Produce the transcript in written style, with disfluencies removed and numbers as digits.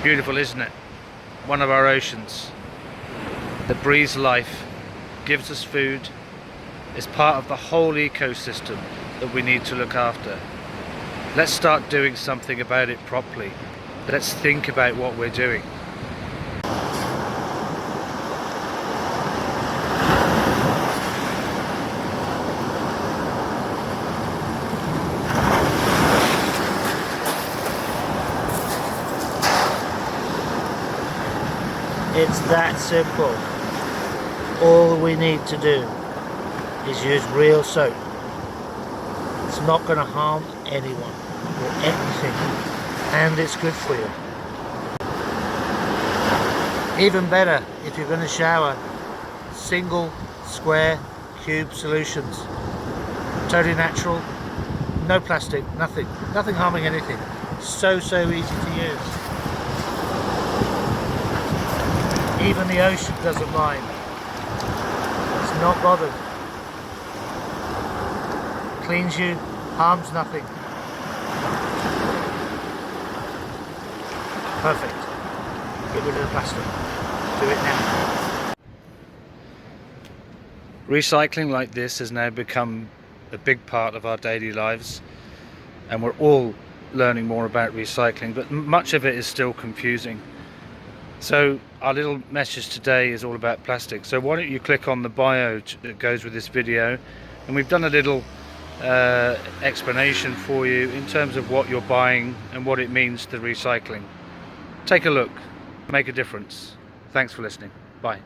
Beautiful, isn't it? One of our oceans that breathes life, gives us food, is part of the whole ecosystem that we need to look after. Let's start doing something about it properly. Let's think about what we're doing. It's that simple. All we need to do is use real soap. It's not going to harm anyone or anything, and it's good for you. Even better, if you're going to shower, single, square, cube solutions. Totally natural, no plastic, nothing harming anything. So easy to use. Even the ocean doesn't mind. It's not bothered. Cleans you, harms nothing. Perfect. Get rid of the plastic. Do it now. Recycling like this has now become a big part of our daily lives, and we're all learning more about recycling, but much of it is still confusing. So our little message today is all about plastic. So why don't you click on the bio that goes with this video, and we've done a little explanation for you in terms of what you're buying and what it means to recycling. Take a look, make a difference. Thanks for listening. Bye.